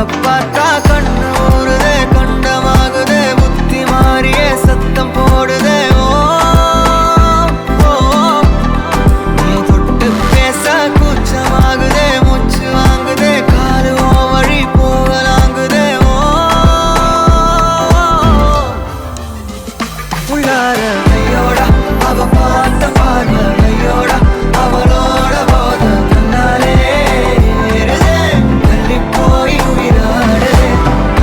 பார்த்தா கண்ணு ஊறுதே, கண்டமாகுதே, புத்தி மாறியே சத்தம் போடுதே. ஓ ஓ, நீ தொட்டு பேச கூச்சமாகுதே, மூச்சு வாங்குதே, காலு ஓ வழி போகலாங்குதே. ஓ உள்ளார ஐயோடா அவ பார்த்த பார்வை, ஐயோடா அவளோட போத கண்ணாலே ஏறுதே, தள்ளி போய் உயிராடுதே.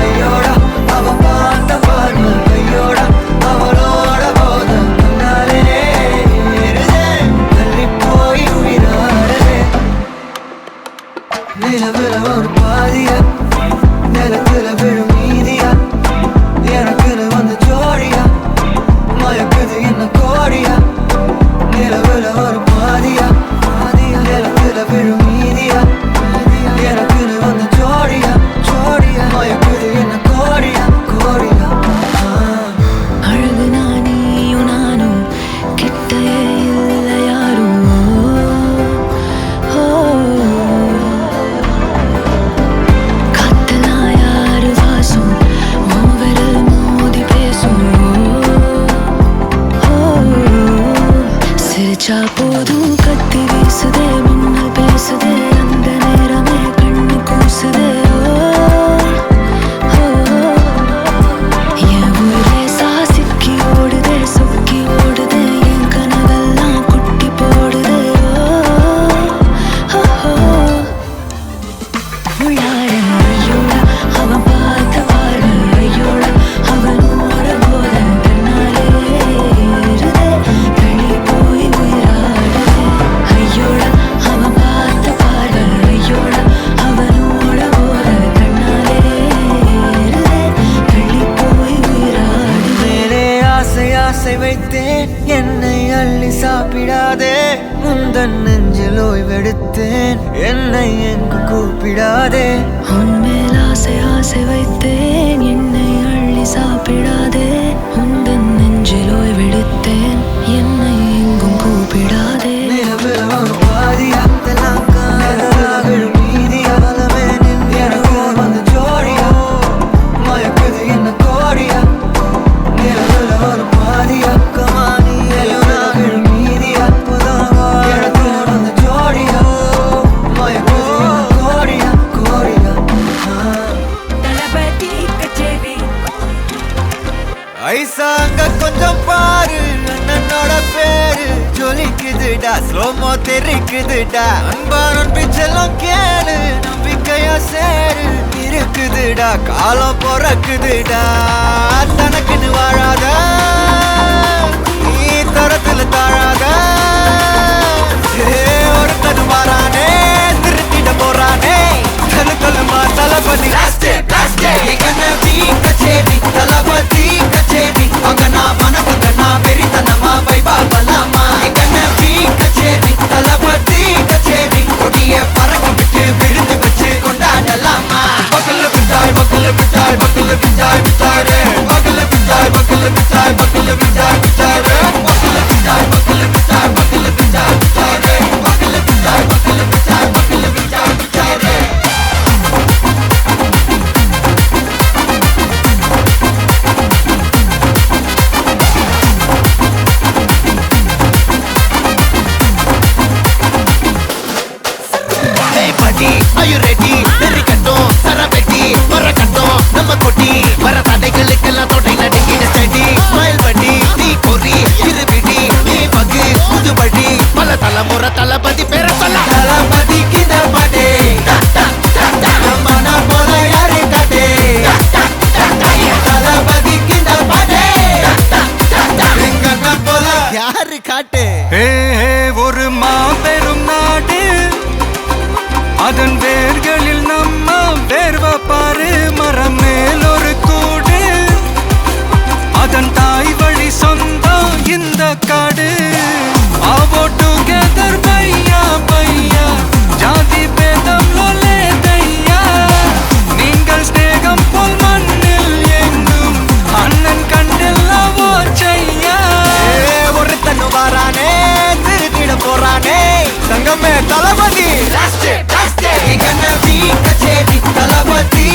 ஐயோடா அவ பார்த்த பார்வை, ஐயோடா அவளோட போத கண்ணாலே ஏறுதே, தள்ளி போய் உயிராடுதே. நிலவுல ஒரு பாதியா, நிலத்துல விழும் மீதியா, எனக்குன்னு வந்து ஜோடியா, மயக்குது என்ன கோடியா. நிலவுல ஒரு பாதியா, நிலத்துல விழும் மீதியா, எனக்குன்னு வந்து ஜோடியா, மயக்குது என்ன கோடியா, கோடியா. அழகு நானியும் நானும் கிட்டயே இல்லை யாரும். காத்தெல்லாம் யாரு வாசம், விரல் மோதி பேசும். சிரிச்சா போதும் கத்தி வீசுதே, மின்னல் பேசுதே, அந்த நேரமே கண்ணு கூசுதே. என் ஊரே சாசிக்கி ஓடுதே, சொக்கி ஓடுதே, என் கனவெல்லாம் குட்டி போடுதே. உள்ளார ஐயோடா அவன் பார்த்த பார்வை, ஐயோடா அவனோட போத கண்ணாலே ஏறுதே, தள்ளி போய் உயிராடுதே. ஐயோடா அவன் பார்த்த பார்வை, ஐயோடா அவனோட போத கண்ணாலே ஏறுதே, தள்ளி போய் உயிராடுதே. மேலே ஆசை ஆசை வைத்தேன், என்னை அள்ளி சாப்பிடாதே. முந்தன் நெஞ்சில் ஓய்வெடுத்தேன், என்னை எங்கு கூப்பிடாதே. உன்மேல் ஆசை ஆசை வைத்தேன், என்னை அள்ளி சாப்பிடாதே. உந்தன் நெஞ்சில் ஓய்வெடுத்தேன், என்னை எங்கும் கூப்பிடாதே. நிலவுல ஒரு பாதியா, இதெல்லாம் காதலா விழும் மீதியா, பலமே நின்று எனக்கு வந்து ஜோடியா, மயக்குது என்ன கோடியா. நிலவுல ஒரு பாதியா, கமானி எலுனா விழும் மீதியா, எனக்கு வந்து ஜோடியா, மயக்குது என்ன கோடியா, கோடியா. ஐசா அங்க கொஞ்சம் பாரு, அண்ணனோட பேரு ஜொலிக்குதுடா, ஸ்லோமோ தெரிக்குதுடா. அன்பான பிச்செல்லாம் கேளு, நம்பிக்கையா சேரு, இருக்குதுடா, காலம் பிறக்குதுடா. தனக்குன்னு வாழாத, நீ தரத்துல தாழாத. ஒரு கது மாறானே, திருத்திட போறானே, கலுமா தளபதி தளபதி கச்சேரி. அங்கனா மனப்பங்கனா வெறித்தனமா வைபா பலாமா, எங்கனவி கச்சேரி, தளபதி கச்சேரி. கொடிய பறக்க விட்டு விருந்து வச்சு கொண்டாடலாமா. பக்கல விட்டாய் பக்கல விட்டாய் பக்கல விட்டாய் விட்டாரே, பக்கல விட்டாய் பக்கல விட்டாய் பக்கல விட்டாய் விட்டாரே, பக்கல விட்டாய் பக்கல விட்டாய் பக்கல விட்டாய் விட்டாரே, பக்கல விட்டாய் பக்கல விட்டாய் பக்கல விட்டாய் விட்டாரே. Are you ready? நெறிக்கட்டும் சரவெட்டி வரக்கட்டும் நம்ம கொட்டி வர தடைகளுக்கெல்லாம் தொடை நடுங்கிட ஸ்டடி. ஸ்மைல் வடி நீ பொறி இருவிடி நீ பகு புது வழி, பல தலைமுறை தளபதி பேர சொல்ல. தளபதிக்கு இந்த பாட்டே மன போல யாரு காட்டே, தளபதிக்கு இந்த பாட்டே எங்க போல யாரு காட்டு. ஒரு மாபெரும் நாடு, அதன் வேர்களில் நம்ம வேர்வ பாரு. மரம் மேல் ஒரு கூடு, அதன் தாய் வழி சொந்தம் இந்த காடு. ஆவோ டுகெதர் பையா பையா, ஜாதி பேதம் லோலே தையா. நீங்கள் ஸ்நேகம் போல் மண்ணில் எங்கும் அண்ணன் கண்டெல்லாவோ செய்யா. ஒருத்தனு வாரானே, திருத்திட போறானே, தங்கமே தளபதி. கச்சேரி தளபதி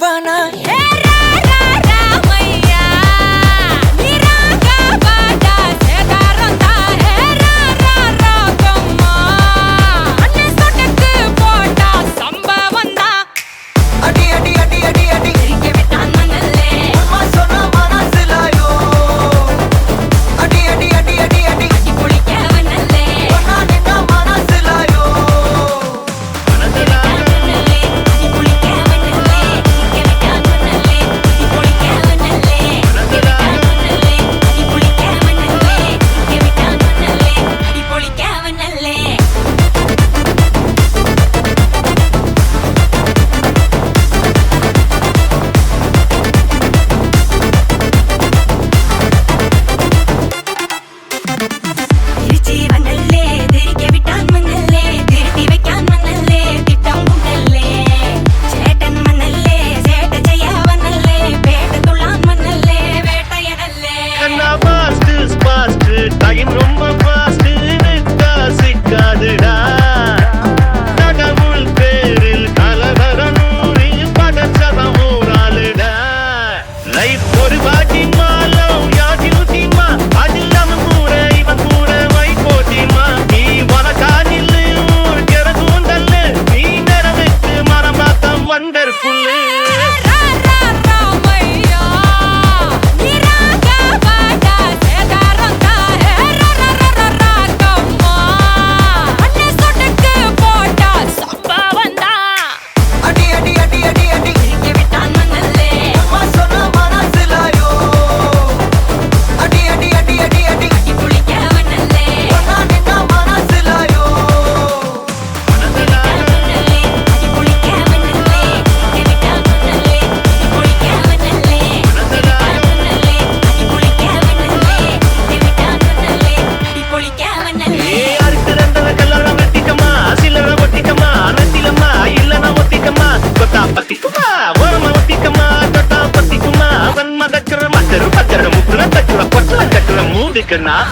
போவானா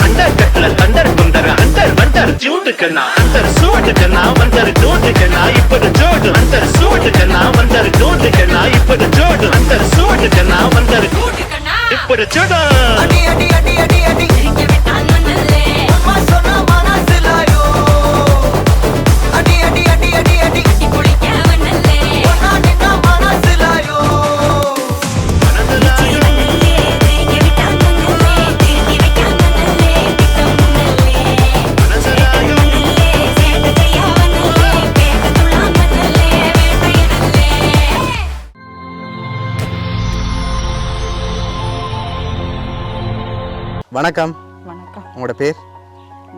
अंदर कटल अंदर कुंदर अंदर बंदर जूट करना अंदर सूट करना बंदर डोट करना इपड़ जोड़ अंदर सूट करना बंदर डोट करना इपड़ जोड़ अंदर सूट करना बंदर डोट करना इपड़ जोड़ अडी अडी अडी अडी अडी के बेटान मनले अम्मा सोना माना सिलायो अडी अडी अडी अडी अडी की पुली क्या मनले ओना निना माना सिलायो வணக்கம். வணக்கம். உங்களோட பேர்?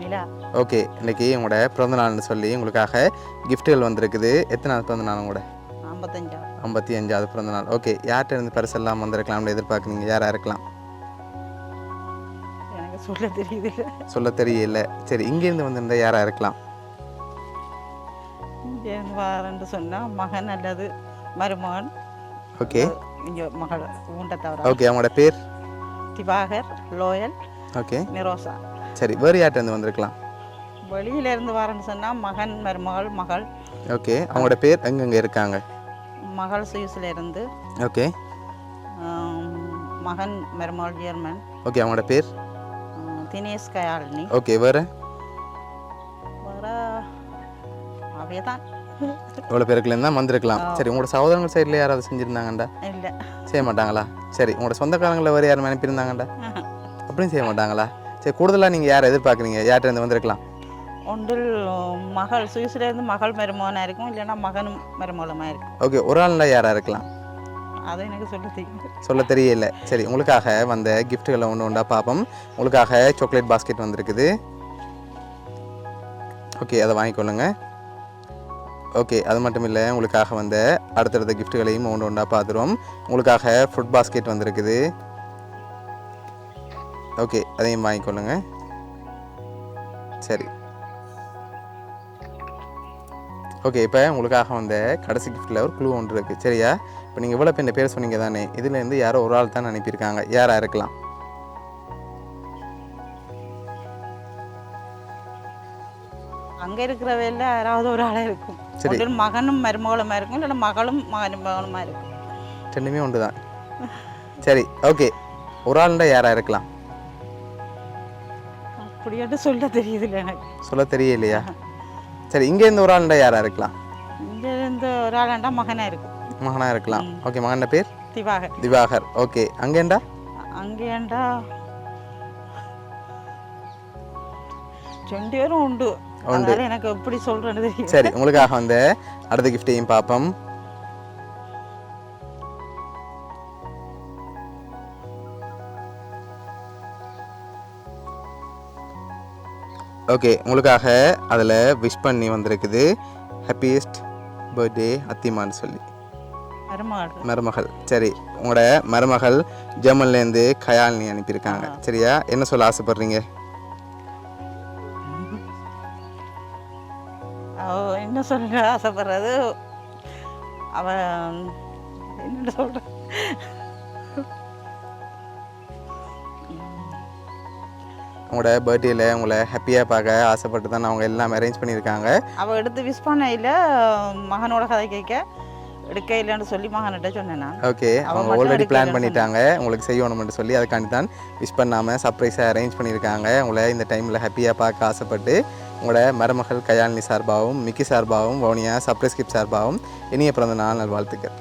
நிலா. ஓகே, இன்னைக்கு உங்களோட பிறந்த நாள்னு சொல்லி உங்களுக்காக கிஃப்ட்டுகள் வந்திருக்குது. எத்தனாவது பிறந்த நாள் உங்களோட? 55வது பிறந்த நாள். ஓகே, யார்கிட்ட இருந்து பரிசெல்லாம் வந்திருக்கலாம்னு எதிர்பார்க்குறீங்க? யாராக இருக்கலாம்? எனக்கு சொல்ல தெரியுது. சொல்ல தெரியல. சரி, இங்கேருந்து வந்திருந்தால் யாராக இருக்கலாம்? இங்கேருந்து வரேன்னு சொன்னால் மகன் அல்லது மருமகன். ஓகே, இங்கே மகள் ஊண்ட தவிர. ஓகே, அவங்களோட பேர்? திவாகர், லோயல், ஓகே, நிரோசா. சரி, வேறு யார்கிட்ட இருந்து வந்திருக்கலாம்? வெளியிலேருந்து வரேன்னு சொன்னால் மகன், மருமகள், மகள். ஓகே, அவங்களோட பேர் எங்கெங்கே இருக்காங்க? மகள் சுவிஸ்லேருந்து. ஓகே, மகன், மருமகள் ஜெர்மன். ஓகே, அவங்களோட பேர்? தினேஷ் கயாலினி. ஓகே, வேறு? வேறு அவையே தான். இவ்வளோ பேருக்குலேருந்து தான் வந்திருக்கலாம். சரி, உங்களோட சகோதரங்கள் சைடில் யாராவது செஞ்சுருந்தாங்கண்டா? இல்லை, செய்ய மாட்டாங்களா? சரி, உங்களோட சொந்தக்காரங்களை வேறு யாரும் அனுப்பியிருந்தாங்கண்டா? அப்படியும் செய்ய மாட்டாங்களா? சரி, கூடுதலாக நீங்கள் யாரை எதிர்பார்க்குறீங்க? யார்கிட்ட இருந்து வந்திருக்கலாம்? ஒன்றில் மகள் சுவிஸ்லேருந்து மகள் மருமகனாக இருக்கும், இல்லைன்னா மகனும் மருமகளுமாக இருக்கும். ஓகே, ஒரு ஆள்னா யாராக இருக்கலாம்? அது எனக்கு சொல்ல தெரியும். சொல்ல தெரியல. சரி, உங்களுக்காக வந்த கிஃப்ட்டுகளை ஒன்று உண்டா பார்ப்போம். உங்களுக்காக சாக்லேட் பாஸ்கெட் வந்திருக்குது. ஓகே, அதை வாங்கிக்கொள்ளுங்க. ஓகே, அது மட்டும் இல்லை, உங்களுக்காக வந்த அடுத்தடுத்த கிஃப்ட்டுகளையும் ஒன்று ஒன்றா பார்த்துருவோம். உங்களுக்காக ஃப்ரூட் பாஸ்கெட் வந்திருக்குது. ஓகே, அதையும் வாங்கிக்கொள்ளுங்க. சரி, ஓகே, இப்போ உங்களுக்காக வந்த கடைசி கிஃப்ட்டில் ஒரு குழு ஒன்று இருக்குது. சரியா? இப்போ நீங்கள் இவ்வளோ பேர் பேர் சொன்னீங்க தானே, இதுலேருந்து யாரோ ஒரு ஆள் தான் அனுப்பியிருக்காங்க. யாராக இருக்கலாம்? அங்கே இருக்கிறவையில் யாராவது ஒரு ஆளாக இருக்கும். சரி, மகனும் மருமகளுமா இருக்கும், இல்லைன்னா மகளும் மகனுமா இருக்கும். ரெண்டுமே ஒன்று தான். சரி ஓகே, ஒரு ஆளுண்டா யாராக இருக்கலாம்? அப்படியாட்டு சொல்ல தெரியுதுல்ல எனக்கு. சொல்ல தெரியலையா? சரி, இங்கேருந்து ஒரு ஆளுண்டா யாராக இருக்கலாம்? இங்கே இருந்து ஒரு ஆளாண்டா மகனாக இருக்கும். மகனாக இருக்கலாம். ஓகே, மகன பேர் திவாகர். திவாகர். ஓகே, அங்கேண்டா? அங்கேண்டா 2 பேரும் உண்டு. அதனால எனக்கு எப்படி சொல்றேன்னு தெரியும். சரி, உங்களுக்காக வந்து அடுத்த கிஃப்டையும் பார்ப்போம். ஓகே, உங்களுக்காக அதில் விஷ் பண்ணி வந்திருக்குது ஹாப்பியஸ்ட் பர்த்டே அத்திமான்னு சொல்லி. மருமகள். சரி, உங்களோட மருமகள் ஜெர்மன்லேருந்து கயால்னி அனுப்பியிருக்காங்க. சரியா, என்ன சொல்ல ஆசைப்படுறீங்க? என்ன சொல்ல ஆசைப்படுறது, அவ என்ன சொல்ற, உங்களோட பர்த்டேயில் உங்களை ஹாப்பியாக பார்க்க ஆசைப்பட்டு தான் அவங்க எல்லாம் அரேஞ்ச் பண்ணியிருக்காங்க. அவள் எடுத்து விஷ் பண்ண இல்லை, மகனோட கதை கேட்க எடுக்க இல்லைன்னு சொல்லி மகன்கிட்ட சொன்னேன் நான். ஓகே, அவங்க ஆல்ரெடி பிளான் பண்ணிட்டாங்க உங்களுக்கு செய்யணும்னு சொல்லி, அதுக்காண்டி தான் விஷ் பண்ணாமல் சர்ப்ரைஸாக அரேஞ்ச் பண்ணியிருக்காங்க. உங்களை இந்த டைமில் ஹாப்பியாக பார்க்க ஆசைப்பட்டு உங்களோட மருமகள் கயாலினி சார்பாகவும், மிக்கி சார்பாகவும், வவுனியா சர்ப்ரைஸ் கிஃப்ட் சார்பாகவும் இனிய பிறந்த நாள் நல்வாழ்த்துக்கள்.